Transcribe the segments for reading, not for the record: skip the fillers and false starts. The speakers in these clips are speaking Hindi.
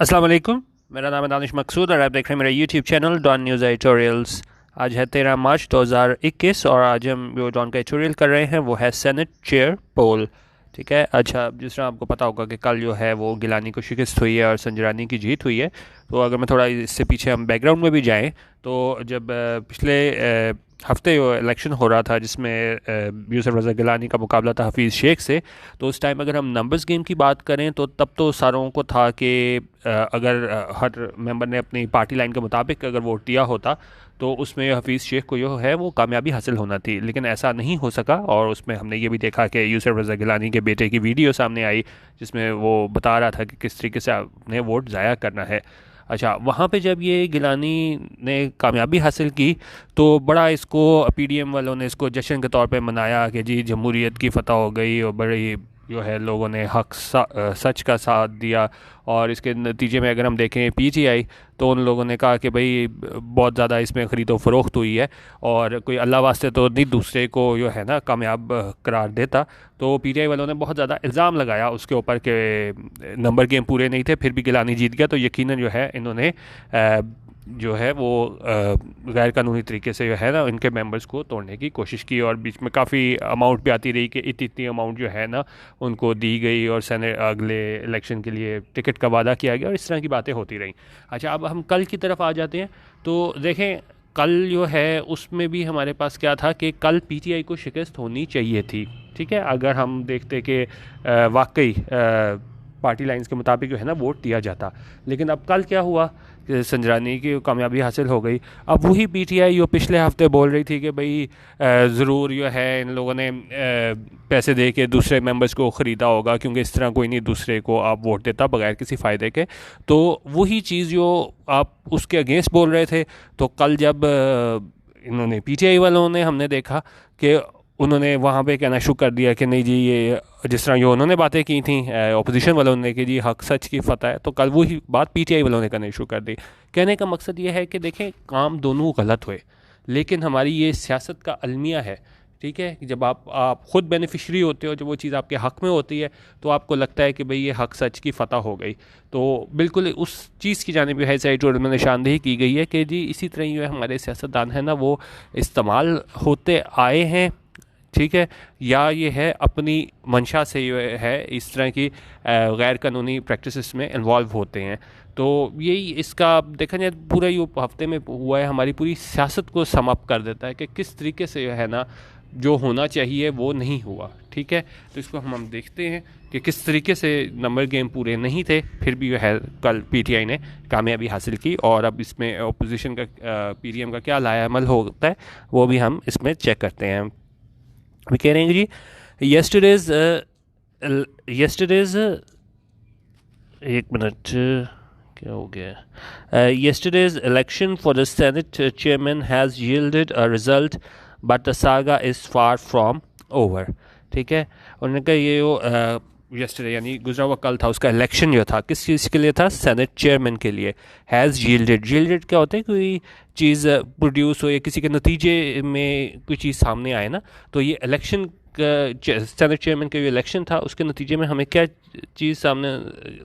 अस्सलाम वालेकुम। मेरा नाम है दानिश मकसूद और आप देख रहे हैं मेरा YouTube channel Dawn news editorials. आज है 13 मार्च 2021 और आज हम जो डॉन का एडिटोरियल कर रहे हैं वो है सेनेट चेयर पोल। ठीक है। अच्छा, जिस तरह आपको पता होगा कि कल जो है वो गिलानी को शिकस्त हुई है और संजरानी की जीत हुई है। तो अगर मैं थोड़ा इससे पीछे हम बैकग्राउंड में भी जाएँ तो जब पिछले हफ्ते इलेक्शन हो रहा था जिसमें यूसुफ रज़ा गिलानी का मुकाबला था हफीज़ शेख से। तो उस टाइम अगर हम नंबर्स गेम की बात करें तो तब तो सारों को था कि अगर हर मेंबर ने अपनी पार्टी लाइन के मुताबिक अगर वोट दिया होता तो उसमें हफीज़ शेख को जो है वो कामयाबी हासिल होना थी, लेकिन ऐसा नहीं हो सका। और उसमें हमने ये भी देखा कि यूसुफ रज़ा गिलानी के बेटे की वीडियो सामने आई जिसमें वो बता रहा था कि किस तरीके से आपने वोट ज़ाया करना है। अच्छा, वहाँ पे जब ये गिलानी ने कामयाबी हासिल की तो बड़ा इसको पीडीएम वालों ने इसको जश्न के तौर पे मनाया कि जी जमहूरियत की फतह हो गई और बड़ी जो है लोगों ने सच का साथ दिया। और इसके नतीजे में अगर हम देखें पीटीआई तो उन लोगों ने कहा कि भाई बहुत ज़्यादा इसमें ख़रीदो फरोख्त हुई है और कोई अल्लाह वास्ते तो नहीं दूसरे को जो है ना कामयाब करार देता। तो पीटीआई वालों ने बहुत ज़्यादा इल्ज़ाम लगाया उसके ऊपर कि नंबर गेम पूरे नहीं थे, फिर भी गिलानी जीत गया। तो यकीनन जो है इन्होंने जो है वो गैर कानूनी तरीके से जो है ना इनके मेंबर्स को तोड़ने की कोशिश की और बीच में काफ़ी अमाउंट भी आती रही कि इतनी अमाउंट जो है ना उनको दी गई और सेनेट अगले इलेक्शन के लिए टिकट का वादा किया गया और इस तरह की बातें होती रहीं। अच्छा, अब हम कल की तरफ आ जाते हैं तो देखें कल जो है उसमें भी हमारे पास क्या था कि कल पीटीआई को शिकस्त होनी चाहिए थी। ठीक है, अगर हम देखते कि वाकई पार्टी लाइंस के मुताबिक जो है ना वोट दिया जाता। लेकिन अब कल क्या हुआ कि संजरानी की कामयाबी हासिल हो गई। अब वही पीटीआई जो पिछले हफ्ते बोल रही थी कि भाई ज़रूर जो है इन लोगों ने पैसे दे के दूसरे मेंबर्स को ख़रीदा होगा क्योंकि इस तरह कोई नहीं दूसरे को आप वोट देता बगैर किसी फ़ायदे के। तो वही चीज़ जो आप उसके अगेंस्ट बोल रहे थे, तो कल जब इन्होंने पीटीआई वालों ने हमने देखा कि उन्होंने वहाँ पे कहना शुरू कर दिया कि नहीं जी ये जिस तरह जो उन्होंने बातें की थी अपोजिशन वालों ने कि जी हक सच की फतह है, तो कल वही बात पीटीआई वालों ने करनी शुरू कर दी। कहने का मकसद ये है कि देखें काम दोनों गलत हुए, लेकिन हमारी ये सियासत का अलमिया है। ठीक है कि जब आप ख़ुद बेनिफिशरी होते हो, जब वो चीज़ आपके हक़ में होती है तो आपको लगता है कि भाई ये हक सच की फ़तह हो गई। तो बिल्कुल उस चीज़ की जानिब है साइड में निशानदेही की गई है कि जी इसी तरह जो है हमारे सियासतदान हैं ना वो इस्तेमाल होते आए हैं। ठीक है, या ये है अपनी मंशा से ये है इस तरह की गैर कानूनी प्रैक्टिसेस में इन्वॉल्व होते हैं। तो यही इसका देखा जाए पूरा ये हफ्ते में हुआ है हमारी पूरी सियासत को सम अप कर देता है कि किस तरीके से जो है ना जो होना चाहिए वो नहीं हुआ। ठीक है, तो इसको हम देखते हैं कि किस तरीके से नंबर गेम पूरे नहीं थे फिर भी जो है कल पीटीआई ने कामयाबी हासिल की। और अब इसमें अपोजिशन का पीडीएम का क्या लाया अमल होता है वो भी हम इसमें चेक करते हैं। भी कह रहे हैं जी यस्टरडेज यस्टरडेज एक मिनट क्या हो गया। Yesterday's election for the senate chairman has yielded a result but the saga is far from over. ठीक है, उन्होंने कहा ये वो यस्टरडे यानी गुजरा हुआ कल था उसका इलेक्शन जो था किस चीज़ के लिए था, सेनेट चेयरमैन के लिए। हैज़ यील्डेड क्या होता है, कोई चीज़ प्रोड्यूस हो या किसी के नतीजे में कोई चीज़ सामने आए ना, तो ये इलेक्शन सेनेट चेयरमैन का जो इलेक्शन था उसके नतीजे में हमें क्या चीज़ सामने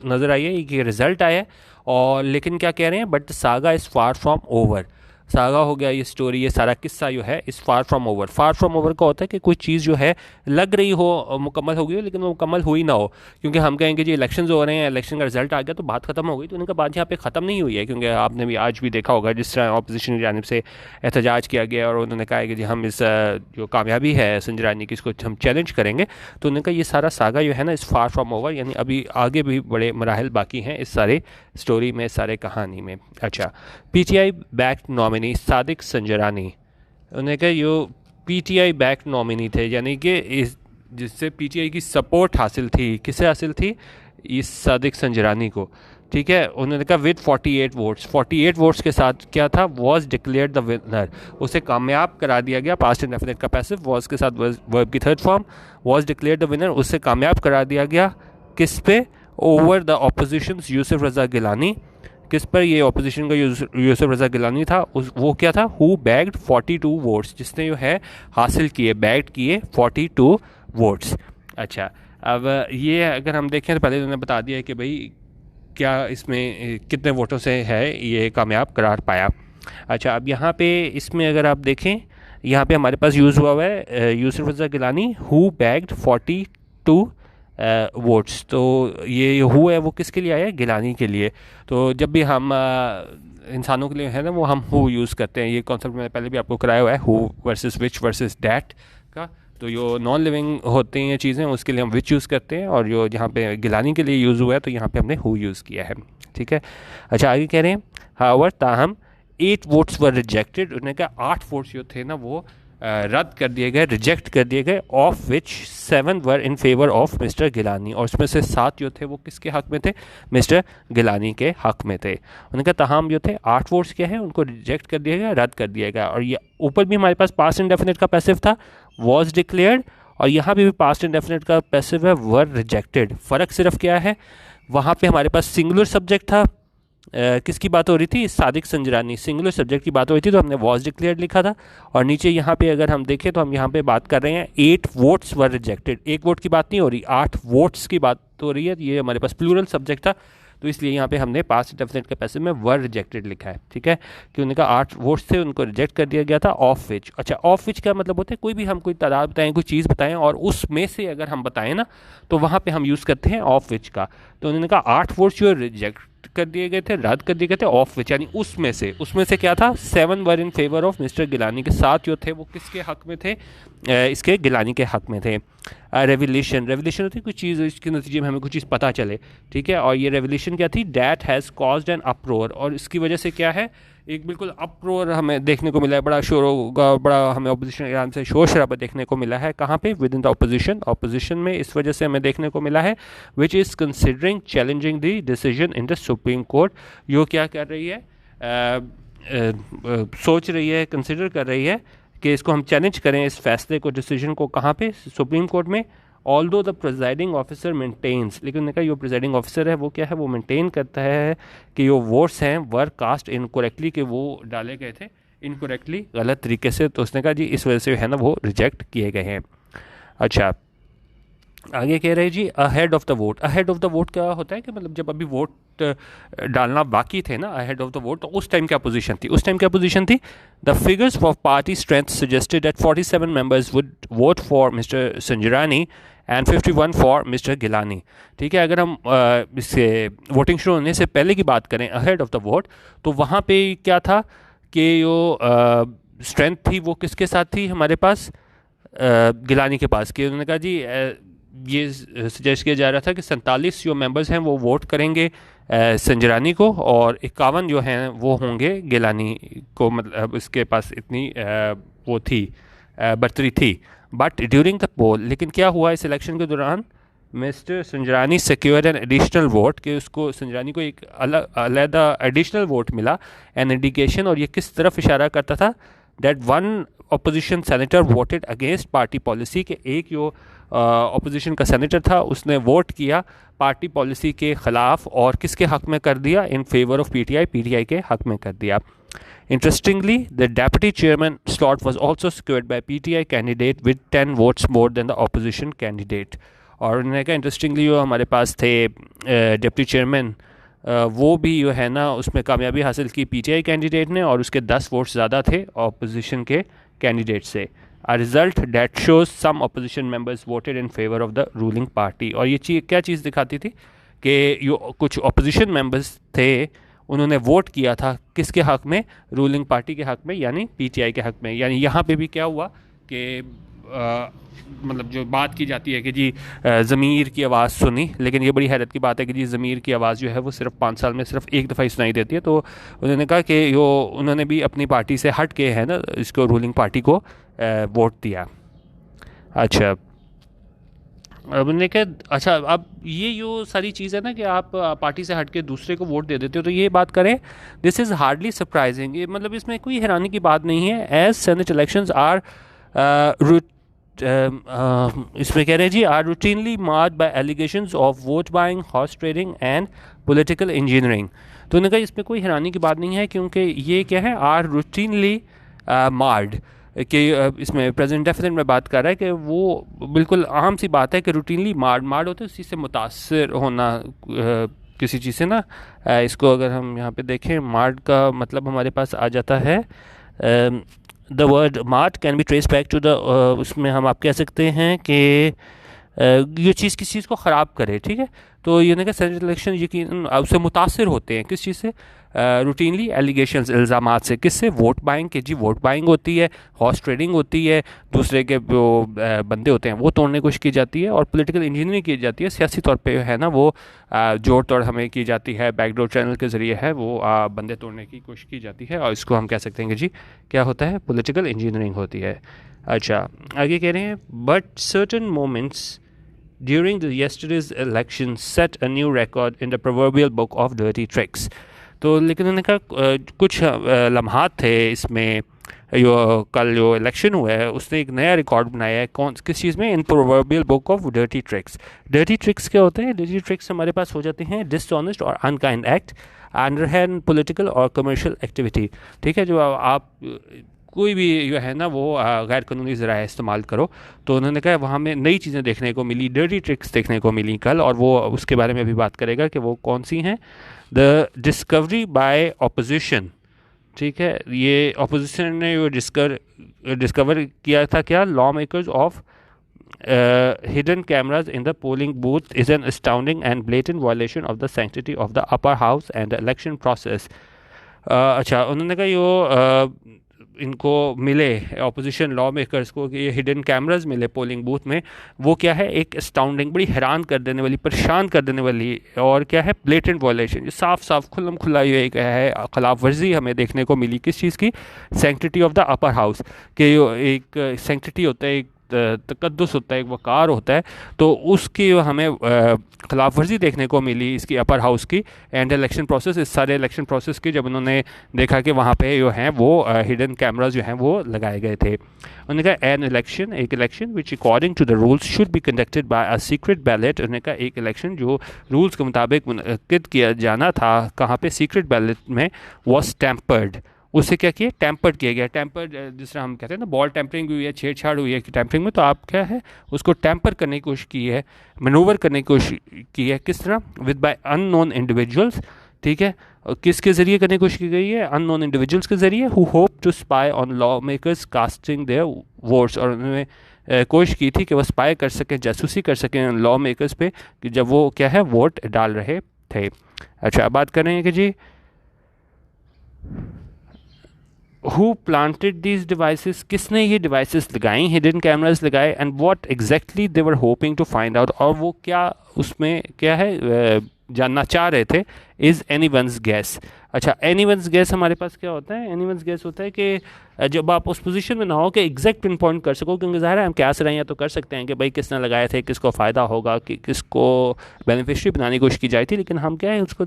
नज़र आई है कि रिज़ल्ट आया है। और लेकिन क्या कह रहे हैं, but the saga is far from over. Saga हो गया ये स्टोरी, ये सारा किस्सा जो है इस far from over. Far from over का होता है कि कोई चीज़ जो है लग रही हो मुकम्मल हो गई हो लेकिन वो मुकम्मल हुई ना हो। क्योंकि हम कहेंगे जी इलेक्शन हो रहे हैं, इलेक्शन का रिजल्ट आ गया तो बात खत्म हो गई, तो उनका बात यहाँ पे ख़त्म नहीं हुई है। क्योंकि आपने भी आज भी देखा होगा जिस तरह अपोजिशन की जानिब से एहतजाज किया गया और उन्होंने कहा कि जी हम इस जो कामयाबी है संजरानी की इसको हम चैलेंज करेंगे। तो उन्होंने कहा ये सारा सागा जो है ना इस फार फ्रॉम ओवर, यानी अभी आगे भी बड़े मराहल बाकी हैं इस सारे स्टोरी में, सारे कहानी में। अच्छा, PTI backed nominee Sadiq Sanjrani, उन्होंने कहा यो पीटीआई बैक्ड नॉमिनी थे, यानी कि इस जिससे पीटीआई की सपोर्ट हासिल थी, किसे हासिल थी, इस सादिक संजरानी को। ठीक है, उन्होंने कहा विद 48 वोट्स, 48 वोट्स के साथ क्या था, वॉज डिक्लेयर्ड द विनर, उसे कामयाब करा दिया गया। पास्ट इंडेफिनिट का पैसिव वॉज के साथ वर्ब की third form, was declared the winner, उसे कामयाब करा दिया गया किस पे, ओवर द ऑपोजिशन यूसुफ रज़ा गिलानी। किस पर, ये ऑपोजिशन का यूसुफ रज़ा गिलानी था, वो क्या था, हु बैग्ड 42 वोट्स, जिसने जो है हासिल किए बैग्ड किए 42 वोट्स। अच्छा, अब ये अगर हम देखें तो पहले उन्होंने बता दिया कि भाई क्या इसमें कितने वोटों से है ये कामयाब करार पाया। अच्छा, अब यहाँ पे इसमें अगर आप देखें, यहाँ पे हमारे पास यूज़ हुआ है यूसुफ रज़ा गिलानी हु बैग्ड 42 वोट्स। तो ये हु है वो किसके लिए आया है? गिलानी के लिए। तो जब भी हम इंसानों के लिए है ना वो हम हु यूज़ करते हैं। ये कॉन्सेप्ट मैंने पहले भी आपको कराया हुआ है, who versus which versus that का। तो जो नॉन लिविंग होते हैं ये चीज़ें उसके लिए हम विच यूज़ करते हैं, और जो यहाँ पे गिलानी के लिए यूज़ हुआ है तो यहाँ पे हमने हु यूज़ किया है। ठीक है। अच्छा, आगे कह रहे हैं हाउएवर ताहम 8 वोट्स वर रिजेक्टेड। उन्होंने कहा 8 वोट्स जो थे ना वो रद्द कर दिए गए, रिजेक्ट कर दिए गए। Of which 7 were in favour of mister Gilani, और उसमें से 7 जो थे वो किसके हक में थे? मिस्टर गिलानी के हक में थे। उन्होंने कहा तमाम जो थे 8 वोट्स क्या है उनको रिजेक्ट कर दिया गया, रद्द कर दिया गया। और ये ऊपर भी हमारे पास पास्ट इंडेफिनिट का पैसिव था, वॉज डिक्लेयर्ड, और यहाँ पे भी पास्ट इंडेफिनिट का पैसिव है, वर रिजेक्टेड। फ़र्क सिर्फ क्या है, वहाँ पे हमारे पास सिंगुलर सब्जेक्ट था, किसकी बात हो रही थी? सादिक संजरानी, सिंगुलर सब्जेक्ट की बात हो रही थी, तो हमने वॉज डिक्लेयर्ड लिखा था। और नीचे यहाँ पे अगर हम देखें तो हम यहाँ पे बात कर रहे हैं 8 वोट्स वर रिजेक्टेड। 1 वोट की बात नहीं हो रही, 8 वोट्स की बात हो रही है। ये हमारे पास प्लूरल सब्जेक्ट था, तो इसलिए यहाँ पे हमने पास्ट डेफिनेट के पैसिव में वर रिजेक्टेड लिखा है। ठीक है, कि उनका 8 वोट्स थे, उनको रिजेक्ट कर दिया गया था। ऑफ विच, अच्छा ऑफ विच क्या मतलब होता है? कोई भी हम कोई तादाद बताएं, कोई चीज़ बताएं, और उसमें से अगर हम बताएं ना तो वहाँ पे हम यूज़ करते हैं ऑफ विच का। तो उन्होंने कहा 8 वोट्स जो रिजेक्ट कर दिए गए थे, रद्द कर दिए गए थे, ऑफ विच यानी उसमें से क्या था? 7 were in favour of mister Gilani के। 7 जो थे वो किसके हक में थे? इसके गिलानी के हक में थे। रेवल्यूशन होती है कुछ चीज़, इसके नतीजे में हमें कुछ चीज़ पता चले। ठीक है, और ये रेवल्यूशन क्या थी? That has caused an uproar, और इसकी वजह से क्या है? एक बिल्कुल अप्रोर हमें देखने को मिला है, बड़ा शोर होगा, बड़ा हमें अपोजिशन ईरान से शोर शराबा देखने को मिला है। कहाँ पे? विद इन द अपोजिशन में इस वजह से हमें देखने को मिला है, which is considering challenging the decision in the Supreme Court. यो क्या कर रही है? सोच रही है, कंसिडर कर रही है कि इसको हम चैलेंज करें, इस फैसले को, डिसीजन को। कहाँ पे? सुप्रीम कोर्ट में। Although the presiding officer maintains, लेकिन उन्होंने कहा जो प्रिजाइडिंग ऑफिसर है वो क्या है? वो मेंटेन करता है कि जो वोट्स हैं वर कास्ट इनकोरेक्टली, कि वो डाले गए थे इनकोरेक्टली, गलत तरीके से। तो उसने कहा जी इस वजह से है ना वो रिजेक्ट किए गए हैं। अच्छा, आगे कह रहे हैं जी ahead of the vote. Ahead of the vote क्या होता है? कि मतलब जब अभी वोट डालना बाकी थे ना, अहेड ऑफ द वोट, तो उस टाइम क्या पोजीशन थी? उस टाइम क्या पोजीशन थी? The figures of party strength suggested that 47 members would vote for mister Sanjrani and 51 for mister Gilani. ठीक है, अगर हम इससे वोटिंग शुरू होने से पहले की बात करें, अहेड ऑफ द वोट, तो वहाँ पे क्या था कि जो स्ट्रेंथ थी वो किसके साथ थी हमारे पास? गिलानी के पास। कि उन्होंने कहा जी ये सजेस्ट किया जा रहा था कि 47 जो मेंबर्स हैं वो वोट करेंगे संजरानी को, और 51 जो हैं वो होंगे गिलानी को। मतलब इसके पास इतनी वो थी, बर्तरी थी। बट ड्यूरिंग द पोल, लेकिन क्या हुआ इस इलेक्शन के दौरान? Mister Sanjrani secure an additional vote, कि उसको संजरानी को एक अलग एडिशनल वोट मिला। एन इंडिकेशन, और ये किस तरफ इशारा करता था? That one opposition senator voted against party policy, के एक जो अपोजिशन का सेनेटर था उसने वोट किया पार्टी पॉलिसी के ख़िलाफ़, और किसके हक़ में कर दिया? इन फेवर ऑफ पीटीआई के हक़ में कर दिया। Interestingly, the deputy chairman slot was also secured by PTI candidate with 10 votes more than the opposition candidate. और उन्होंने कहा इंटरेस्टिंगली जो हमारे पास थे डिप्टी चेयरमैन, वो भी जो है ना उसमें कामयाबी हासिल की पीटीआई कैंडिडेट ने, और उसके 10 वोट्स ज़्यादा थे ऑपोजिशन के कैंडिडेट से। A result that shows some opposition members voted in favor of the ruling party. और ये क्या चीज़ दिखाती थी? कि जो कुछ ऑपोजिशन मेंबर्स थे उन्होंने वोट किया था किसके हक़ में? रूलिंग पार्टी के हक़ में, यानी पीटीआई के हक़ में। यानी यहाँ पे भी क्या हुआ कि मतलब जो बात की जाती है कि जी ज़मीर की आवाज़ सुनी, लेकिन ये बड़ी हैरत की बात है कि जी ज़मीर की आवाज़ जो है वो सिर्फ 5 साल में सिर्फ एक दफ़ा ही सुनाई देती है। तो उन्होंने कहा कि जो उन्होंने भी अपनी पार्टी से हट के है ना इसको रूलिंग पार्टी को वोट दिया। अच्छा, अब उन्होंने कहा अच्छा अब ये जो सारी चीज़ है ना कि आप पार्टी से हट के दूसरे को वोट दे देते हो, तो ये बात करें, दिस इज़ हार्डली सरप्राइजिंग। ये मतलब इसमें कोई हैरानी की बात नहीं है। एज सेनेट इलेक्शंस आर इसमें कह रहे हैं जी are routinely marked by allegations of vote buying, horse trading and political engineering. तो उन्होंने कहा इसमें कोई हैरानी की बात नहीं है, क्योंकि ये क्या है? आर रूटीनली मार्ड, कि इसमें प्रेजेंट डेफिनेट में बात कर रहा है कि वो बिल्कुल आम सी बात है कि रूटीनली मार्ड होते हैं उसी से मुतासर होना किसी चीज़ से ना इसको अगर हम यहाँ पे देखें, मार्ट का मतलब हमारे पास आ जाता है, the word mart can be trace back to the, उसमें हम आप कह सकते हैं कि ये चीज़ किस चीज़ को ख़राब करे, ठीक है। तो ये ना कि सेनेट इलेक्शन यकीन उससे मुतासर होते हैं, किस चीज़ से, रूटीनली एलिगेशंस, इल्ज़ामात से। किससे? वोट बाइंग के जी, वोट बाइंग होती है, हॉर्स ट्रेडिंग होती है, दूसरे के जो बंदे होते हैं वो तोड़ने की कोशिश की जाती है, और पॉलिटिकल इंजीनियरिंग की जाती है, सियासी तौर पे है ना वो जोड़ तोड़ हमें की जाती है, बैकडोर चैनल के ज़रिए है वो बंदे तोड़ने की कोशिश की जाती है, और इसको हम कह सकते हैं कि जी क्या होता है, पॉलिटिकल इंजीनियरिंग होती है। अच्छा, आगे कह रहे हैं, but certain moments during the yesterday's election set a new record in the proverbial book of dirty tricks। तो लेकिन उन्होंने कहा कुछ लम्हात थे इसमें, जो कल जो इलेक्शन हुआ है उसने एक नया रिकॉर्ड बनाया है, कौन किस चीज़ में, in proverbial book of dirty tricks. Dirty tricks क्या होते हैं? डर्टी ट्रिक्स हमारे पास हो जाते हैं डिसऑनेस्ट और अनकाइंड एक्ट, अंडरहैंड पॉलिटिकल और कमर्शियल एक्टिविटी, ठीक है। जो आप कोई भी जो है ना वो गैर कानूनी ज़राए इस्तेमाल करो। तो उन्होंने कहा वहाँ में नई चीज़ें देखने को मिली, डर्टी ट्रिक्स देखने को मिली कल, और वो उसके बारे में भी बात करेगा कि वो कौन सी हैं। द डिस्कवरी बाय ऑपोजिशन, ठीक है, ये ऑपोजिशन ने वो डिस्कवर किया था क्या, law makers of hidden cameras in the polling booth is an astounding and blatant violation of the sanctity of the upper house and the election process। अच्छा, उन्होंने कहा यो इनको मिले ऑपोजिशन लॉ मेकर्स को कि ये हिडन कैमरास मिले पोलिंग बूथ में, वो क्या है, एक अस्टाउंडिंग, बड़ी हैरान कर देने वाली, परेशान कर देने वाली, और क्या है, ब्लेटेंट वायलेशन, साफ साफ खुल्लम खुल्ला ये क्या है, खिलाफ वर्जी हमें देखने को मिली। किस चीज़ की? Sanctity of the upper house, कि एक सैंक्टिटी होता है, एक तकद्दुस होता है, एक वक़ार होता है, तो उसकी हमें खिलाफ वर्जी देखने को मिली इसकी अपर हाउस की। एंड इलेक्शन प्रोसेस, इस सारे इलेक्शन प्रोसेस की जब उन्होंने देखा कि वहाँ पे जो हैं वो हिडन कैमराज जो हैं वो लगाए गए थे। उन्होंने कहा एन इलेक्शन, एक election which according to the rules should be conducted by a secret ballot. उन्होंने कहा एक इलेक्शन जो रूल्स के मुताबिक मुनक्किद किया जाना था, कहाँ पे, सीक्रेट बैलेट में, वॉज टेम्पर्ड, उससे क्या किया, टेम्पर्ड किया गया। टेम्पर्ड जिस तरह हम कहते हैं ना, बॉल टेम्परिंग हुई है, छेड़छाड़ हुई है कि टेम्परिंग में, तो आप क्या है उसको टेम्पर करने की कोशिश की है, मनूवर करने की कोशिश की है। किस तरह? विद बाय अननोन इंडिविजुअल्स, ठीक है। और किसके ज़रिए करने की कोशिश की गई है? अननोन इंडिविजुअल्स के ज़रिए, who hope to spy on law makers casting their votes. और उन्होंने कोशिश की थी कि वह स्पाई कर सकें, जासूसी कर सकें लॉ मेकर्स पे, कि जब वो क्या है वोट डाल रहे थे। अच्छा, बात कर रहे हैं कि जी who planted these devices, किसने ये devices लगाई, hidden cameras लगाए, and what exactly they were hoping to find out, और वो क्या उसमें क्या है जानना चाह रहे थे, is anyone's guess। अच्छा, anyone's guess हमारे पास क्या होता है? anyone's guess होता है कि जब आप उस पोजीशन में ना हो कि एग्जैक्ट पिन पॉइंट कर सको, क्योंकि ज़ाहिर है हम क्या रहे हैं तो कर सकते हैं कि भाई किसने लगाए थे, किसको फ़ायदा होगा, कि किसको बेनिफिशरी बनाने की कोशिश की जाती थी, लेकिन हम क्या है उसको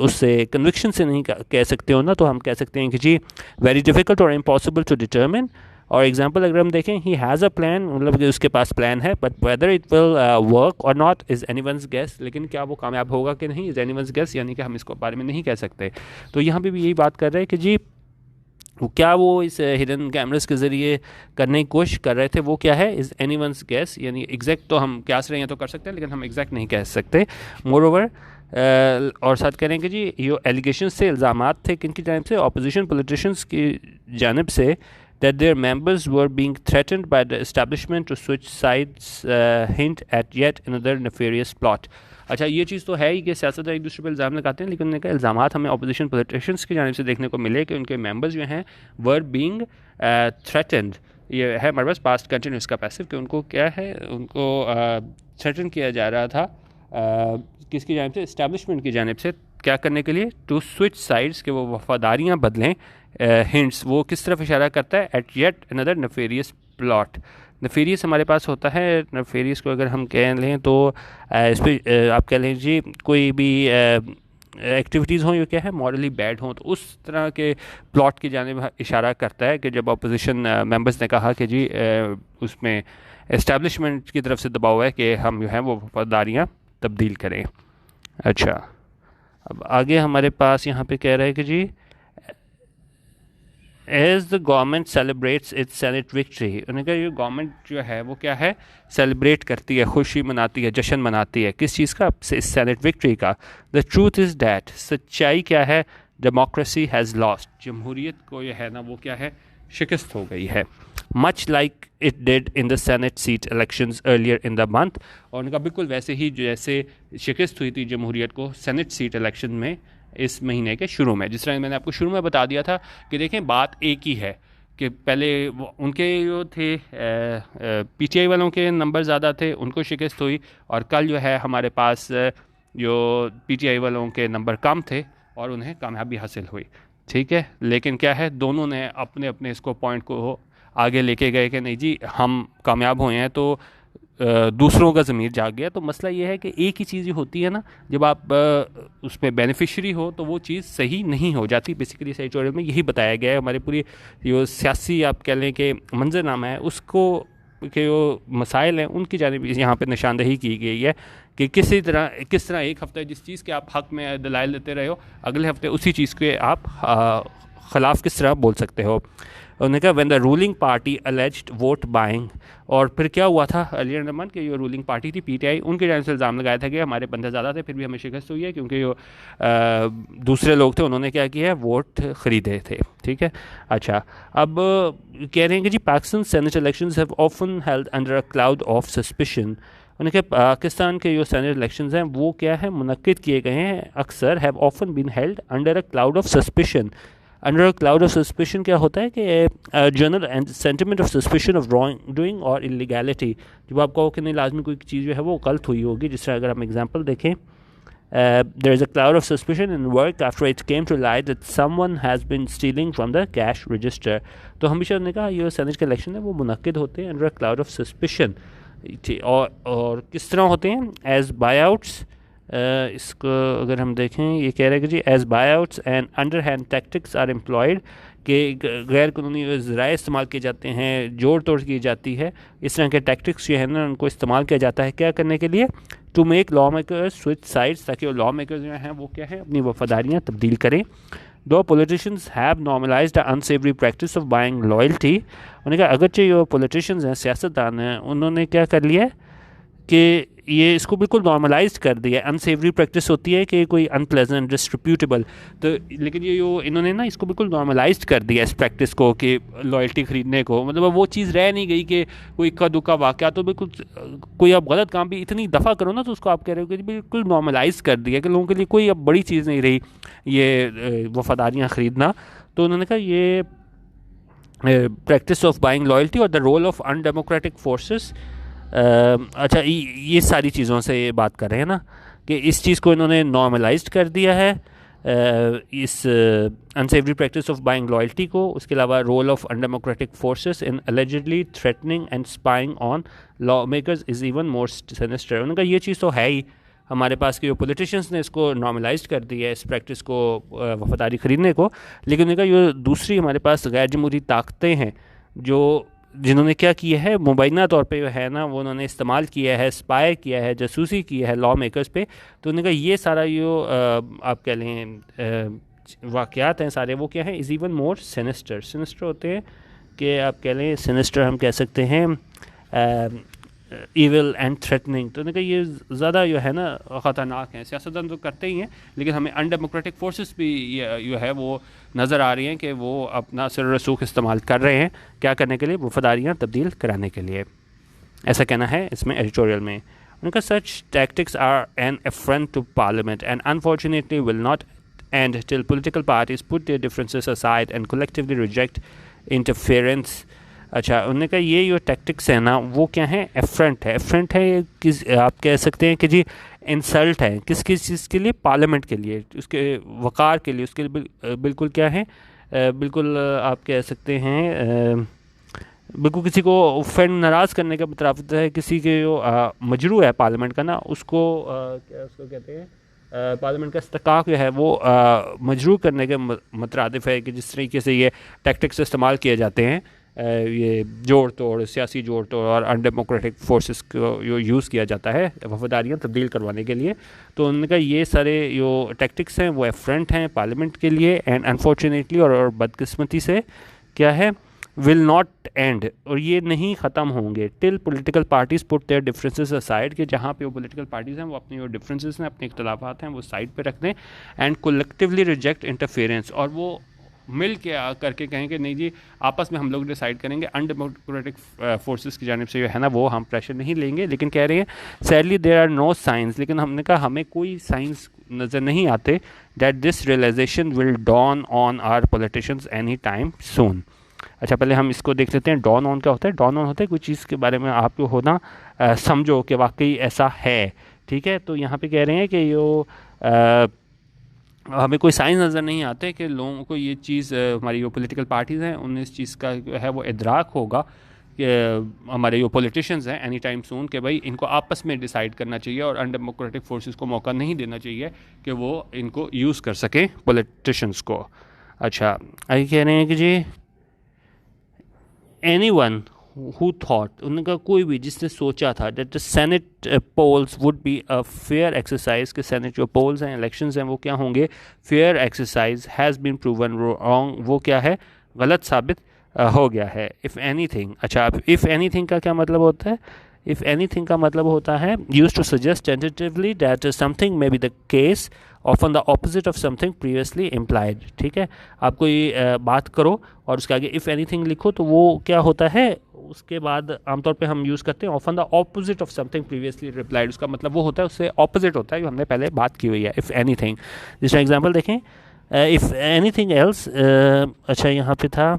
उससे कन्विक्शन से नहीं कह सकते हो ना, तो हम कह सकते हैं कि जी वेरी डिफ़िकल्ट और इम्पॉसिबल टू डिटर्मिन। और एग्जांपल अगर हम देखें, ही हैज़ अ प्लान, मतलब कि उसके पास प्लान है, but whether it will work और नॉट इज़ एनीवन्स गेस, लेकिन क्या वो कामयाब होगा कि नहीं, इज़ एनीवन्स गेस, यानी कि हम इसको बारे में नहीं कह सकते। तो यहाँ पे भी यही बात कर रहे हैं कि जी क्या वो इस हिडन कैमरास के ज़रिए करने की कोशिश कर रहे थे, वो क्या है, इज़ एनीवन्स गेस, यानी एग्जैक्ट तो हम क्या रहे हैं तो कर सकते हैं, लेकिन हम एग्जैक्ट नहीं कह सकते। मोर ओवर और साथ करें कि जी ये एलिगेशन से, इल्ज़ामात थे किन की जानिब से, अपोजिशन पॉलिटिशियंस की जानिब से, that their members were being threatened by the establishment to switch sides, hint at yet another nefarious plot। अच्छा, ये चीज़ तो है ही कि सियासतदान एक दूसरे पर इल्ज़ाम लगाते हैं, लेकिन उन्होंने कहा इल्ज़ामात हमें अपोजिशन पॉलिटिशियंस की जानिब से देखने को मिले कि उनके मेंबर्स जो हैं वर बीइंग थ्रेटनड। ये है हमारे पास पास्ट कंटिन्यूस का पैसिव, कि उनको क्या है, उनको थ्रेटन किया जा रहा था किसकी जानिब से, इस्टेब्लिशमेंट की जानिब से, क्या करने के लिए, टू स्विच साइड्स, के वो वफादारियाँ बदलें। हिंट्स, वो किस तरफ इशारा करता है, eight yet another nefarious plot. Nefarious हमारे पास होता है, नफेरियस को अगर हम कह लें तो इस पर आप कह लें जी कोई भी एक्टिविटीज़ हों, ये क्या है, मॉरली बैड हों, तो उस तरह के प्लॉट की जानिब इशारा करता है कि जब अपोजिशन मेंबर्स ने कहा कि जी उसमें इस्टेब्लिशमेंट की तरफ से दबाव है कि हम जो हैं वो वफादारियाँ तब्दील करें। अच्छा, अब आगे हमारे पास यहाँ पे कह रहा है कि जी as the government celebrates its senate victory, उन्होंने कहा ये गवर्नमेंट जो है वो क्या है, सेलिब्रेट करती है, खुशी मनाती है, जश्न मनाती है, किस चीज़ का, इस सेनेट विक्ट्री का। द ट्रूथ इज़ डैट, सच्चाई क्या है, डेमोक्रेसी हैज़ लॉस्ट, जमहूरियत को ये है ना वो क्या है, शिकस्त हो गई है। Much like it did in the senate seat elections earlier in the month, और उनका बिल्कुल वैसे ही जैसे शिकस्त हुई थी जमहूरियत को सेनेट सीट इलेक्शन में इस महीने के शुरू में। जिस तरह मैंने आपको शुरू में बता दिया था कि देखें बात एक ही है कि पहले उनके जो थे पीटीआई वालों के नंबर ज़्यादा थे, उनको शिकस्त हुई, और कल जो है हमारे पास जो पीटीआई वालों के नंबर कम थे और उन्हें कामयाबी हासिल हुई। ठीक है, लेकिन क्या है, दोनों ने अपने अपने इसको पॉइंट को आगे लेके गए कि नहीं जी हम कामयाब हुए हैं, तो दूसरों का ज़मीर जाग गया। तो मसला ये है कि एक ही चीज़ होती है ना, जब आप उसमें बेनिफिशरी हो तो वो चीज़ सही नहीं हो जाती। बेसिकली इस एडिटोरियल में यही बताया गया है। हमारे पूरी जो सियासी आप कह लें कि मंजरनामा है उसको के जो मसाइल हैं उनकी जानिब यहाँ पे निशानदही की गई है कि किस तरह एक हफ़्ते जिस चीज़ के आप हक़ में दलाइल देते रहे हो, अगले हफ्ते उसी चीज़ के आप ख़िलाफ़ किस तरह बोल सकते हो। उन्होंने कहा when the ruling party alleged vote buying, और फिर क्या हुआ था अर्लियर इन द मंथ कि जो रूलिंग पार्टी थी पीटीआई, उनके जाने से इल्ज़ाम लगाया था कि हमारे बंदे ज़्यादा थे फिर भी हमें शिकस्त हुई है क्योंकि जो दूसरे लोग थे उन्होंने क्या किया है, वोट ख़रीदे थे। ठीक है, अच्छा अब कह रहे हैं कि जी Pakistan senate elections have often held under a cloud of suspicion. उन्होंने कहा पाकिस्तान के जो सेनेट इलेक्शंस हैं वो क्या है, मुनक्किद किए गए हैं, अक्सर have often been held under a cloud of suspicion. Under cloud of suspicion क्या होता है कि general and sentiment of suspicion of wrong doing और इलीगैलिटी, जब आप कहो कि नहीं लाजमी कोई चीज़ जो है वो गलत हुई होगी। जिस तरह अगर हम एग्जांपल देखें, there is a cloud of suspicion in work after it came to light that someone has been stealing from the cash register. तो हमेशा ने कहा ये सेनेट के इलेक्शन है वो मुनक्किद होते हैं अंडर क्लाउड ऑफ सस्पिशन। और किस तरह होते हैं, एज बाई आउट्स, इसको अगर हम देखें ये कह रहे हैं कि जी as buyouts and underhand tactics are employed, कि गैर कानूनी ज़राए इस्तेमाल किए जाते हैं, जोड़ तोड़ की जाती है, इस तरह के टैक्टिक्स जो है ना उनको इस्तेमाल किया जाता है क्या करने के लिए, to make law makers switch sides, ताकि वो लॉ मेकर्स जो हैं वो क्या है अपनी वफादारियाँ तब्दील करें। Though politicians have normalised the unsavoury practice of buying loyalty. उन्होंने कहा अगरचे जो पॉलिटिशियंस हैं, सियासतदान हैं, उन्होंने क्या कर लिया कि ये इसको बिल्कुल नॉर्मलाइज्ड कर दिया। अनसेवरी प्रैक्टिस होती है कि कोई अनप्लेजेंट डिस्ट्रीब्यूटेबल, तो लेकिन ये जो इन्होंने ना इसको बिल्कुल नॉर्मलाइज्ड कर दिया इस प्रैक्टिस को कि लॉयल्टी ख़रीदने को, मतलब वो चीज़ रह नहीं गई कि कोई इक्का दुक्का वाक़या, तो बिल्कुल कोई आप गलत काम भी इतनी दफ़ा करो ना तो उसको आप कह रहे हो कि बिल्कुल नॉर्मलाइज कर दिया कि लोगों के लिए कोई अब बड़ी चीज़ नहीं रही ये वफादारियाँ ख़रीदना। तो उन्होंने कहा ये प्रैक्टिस ऑफ बाइंग लॉयल्टी और the role of undemocratic forces, अच्छा ये सारी चीज़ों से ये बात कर रहे हैं ना कि इस चीज़ को इन्होंने नॉर्मलाइज्ड कर दिया है, इस unsavoury practice of buying loyalty को। उसके अलावा role of undemocratic forces in allegedly threatening and spying on law makers is even more sinister. उन्होंने कहा ये चीज़ तो है ही, हमारे पास के जो पॉलिटिशियंस ने इसको नॉर्मलाइज्ड कर दिया है इस प्रैक्टिस को, वफादारी ख़रीदने को, लेकिन उन्होंने कहा ये दूसरी हमारे पास गैर जमहूरी ताकतें हैं जो जिन्होंने क्या किया है, मुबैना तौर पे जो है ना वो उन्होंने इस्तेमाल किया है, स्पाई किया है, जासूसी किया है लॉ मेकर्स पे। तो उन्होंने कहा ये सारा जो आप कह लें वाक़यात हैं सारे, वो क्या हैं, is even more sinister. Sinister होते हैं कि आप कह लें सिनिस्टर हम कह सकते हैं ईविल एंड थ्रेटनिंग। तो उन्होंने कहा ये ज़्यादा जो है ना ख़तरनाक हैं। सियासतदान तो करते ही हैं, लेकिन हमें अनडेमोक्रेटिक फोर्सेस भी जो है वो नज़र आ रही हैं कि वो अपना सिर रसूख इस्तेमाल कर रहे हैं क्या करने के लिए, वफादारियाँ तब्दील कराने के लिए। ऐसा कहना है इसमें एडिटोरियल में। उनका such tactics are an affront to parliament and unfortunately will not end till political parties put their differences aside and collectively reject interference. अच्छा, उन्होंने कहा ये जो टैक्टिक्स है ना वो क्या है, एफ्रंट है। एफ्रंट है किस, आप कह सकते हैं कि जी इंसल्ट है किस किस चीज़ के लिए, पार्लियामेंट के लिए, उसके वक़ार के लिए, उसके लिए बिल्कुल क्या है, बिल्कुल आप कह सकते हैं बिल्कुल किसी को ऑफेंड नाराज़ करने का मुतराफिक है, किसी के जो मजरू है पार्लियामेंट का ना उसको क्या उसको कहते हैं, पार्लियामेंट का इस्तिकाक जो है वो मजरू करने के मुतरादिफ है कि जिस तरीके से ये टैक्टिक्स इस्तेमाल किए जाते हैं, ये जोड़ तोड़, सियासी जोड़ तोड़ और अनडेमोक्रेटिक फोर्सेस को यूज़ किया जाता है वफादारियाँ तब्दील करवाने के लिए। तो उन्होंने कहा ये सारे जो टैक्टिक्स हैं वो एफ्रंट हैं पार्लियामेंट के लिए, एंड अनफॉर्चुनेटली और बदकिस्मती से क्या है, विल नॉट एंड, और ये नहीं ख़त्म होंगे till political parties put their differences aside, कि जहाँ पे वो पॉलिटिकल पार्टीज़ हैं वो अपनी जो डिफरेंसेस हैं, अपने इख्तलाफात हैं वो साइड पे रख दें, एंड कोलेक्टिवली रिजेक्ट इंटरफेरेंस, और वो मिल के करके कहें कि नहीं जी आपस में हम लोग डिसाइड करेंगे, अनडेमोक्रेटिक फोर्सेस की जानिब से जो है ना वो हम प्रेशर नहीं लेंगे। लेकिन कह रहे हैं sadly there are no signs, लेकिन हमने कहा हमें कोई साइंस नज़र नहीं आते, that this realisation will dawn on our politicians any time soon. अच्छा पहले हम इसको देख लेते हैं, डॉन ऑन क्या होता है। डॉन ऑन होता है कोई चीज़ के बारे में आप जो हो ना समझो कि वाकई ऐसा है, ठीक है। तो यहाँ पे कह रहे हैं कि यो हमें कोई साइंस नज़र नहीं आते कि लोगों को ये चीज़ हमारी जो पॉलिटिकल पार्टीज़ हैं उन्हें इस चीज़ का जो है वो इदराक होगा कि हमारे जो पॉलिटिशियंस हैं एनी टाइम सून कि भाई इनको आपस में डिसाइड करना चाहिए और अनडेमोक्रेटिक फोर्सेस को मौका नहीं देना चाहिए कि वो इनको यूज़ कर सकें पॉलिटिशियंस को। अच्छा आगे कह रहे हैं कि जी एनीवन who thought, उनका कोई भी जिसने सोचा था that the Senate polls would be a fair exercise, कि Senate जो polls हैं elections हैं वो क्या होंगे fair exercise, has been proven wrong, वो क्या है गलत साबित हो गया है। if anything, अच्छा if anything का क्या मतलब होता है, if anything का मतलब होता है used to suggest tentatively that something may be the case often the opposite of something previously implied, ठीक है। आप कोई बात करो और उसके आगे if anything लिखो तो वो क्या होता है, उसके बाद आमतौर पे हम यूज़ करते हैं often the opposite of something previously replied, उसका मतलब वो होता है उससे ऑपोजिट होता है जो हमने पहले बात की हुई है। इफ़ एनीथिंग, जिसका एग्जांपल देखें इफ़ एनीथिंग एल्स, अच्छा यहाँ पे था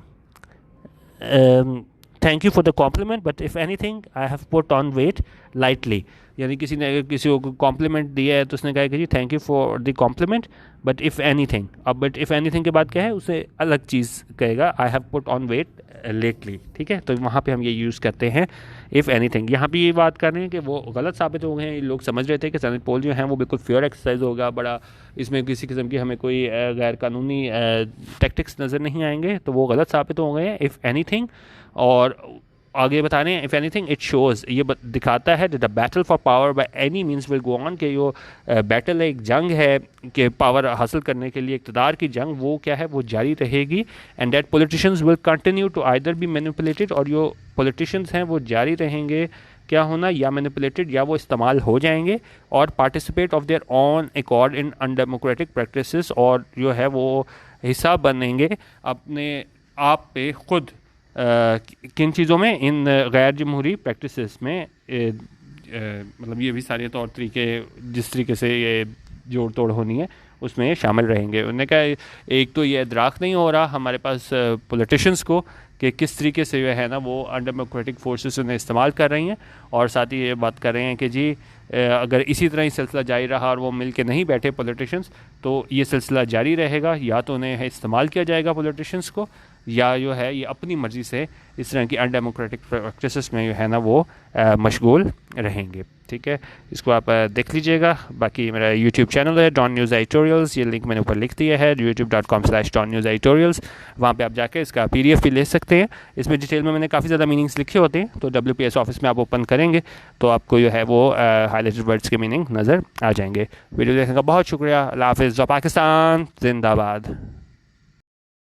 thank you for the compliment but if anything I have put on weight lightly, यानी किसी ने अगर किसी को कॉम्प्लीमेंट दिया है तो उसने कहा कि जी thank you for the compliment but if anything, अब बट इफ़ एनीथिंग के बाद क्या है उसे अलग चीज़ कहेगा, I have put on weight lately, ठीक है। तो वहाँ पे हम ये यूज़ करते हैं इफ़ एनीथिंग। यहाँ पे ये बात कर रहे हैं कि वो गलत साबित हो गए हैं, लोग समझ रहे थे कि सेनेट पोल जो हैं वो बिल्कुल फेयर एक्सरसाइज होगा, बड़ा इसमें किसी किस्म की हमें कोई गैर कानूनी टैक्टिक्स नज़र नहीं आएंगे, तो वो गलत साबित हो गए हैं इफ़ एनीथिंग। और आगे बता रहे हैं इफ़ एनीथिंग इट शोज़, ये दिखाता है the battle for power by any means will go on, कि जो बैटल है एक जंग है कि पावर हासिल करने के लिए इक़्तिदार की जंग वो क्या है वो जारी रहेगी, and that politicians will continue to either be manipulated, और जो पॉलिटिशियंस हैं वो जारी रहेंगे क्या होना, या मैनिपुलेटेड या वो इस्तेमाल हो जाएंगे, और participate of their on accord in undemocratic practices, और जो है वो हिस्सा बनेंगे अपने आप पे खुद किन चीज़ों में, इन गैर जमहूरी प्रैक्टिसेस में, मतलब ये भी सारे तौर तरीके जिस तरीके से ये जोड़ तोड़ होनी है उसमें शामिल रहेंगे। उन्होंने कहा एक तो ये इदराक नहीं हो रहा हमारे पास पॉलिटिशियंस को कि किस तरीके से जो है ना वो अनडेमोक्रेटिक फोर्सेस उन्हें इस्तेमाल कर रही हैं, और साथ ही ये बात कर रहे हैं कि जी अगर इसी तरह ही सिलसिला जारी रहा और वो मिल के नहीं बैठे पॉलिटिशियंस तो ये सिलसिला जारी रहेगा, या तो उन्हें इस्तेमाल किया जाएगा पॉलिटिशियंस को, या जो है ये अपनी मर्ज़ी से इस तरह की अनडेमोक्रेटिक प्रैक्टिसेस में जो है ना वो मशगूल रहेंगे, ठीक है। इसको आप देख लीजिएगा। बाकी मेरा यूट्यूब चैनल है डॉन न्यूज़ एडिटोरियल्स, ये लिंक मैंने ऊपर लिख दिया है youtube.com/DonNewsEditorials, वहाँ पे आप जाके इसका PDF भी ले सकते हैं। इसमें डिटेल में मैंने काफ़ी ज़्यादा मीनिंग्स लिखे होते हैं, तो WPS ऑफिस में आप ओपन करेंगे तो आपको जो है वो हाईलाइटेड वर्ड्स के मीनिंग नज़र आ जाएंगे। वीडियो देखने का बहुत शुक्रिया। अल्लाह हाफ़िज़। पाकिस्तान जिंदाबाद।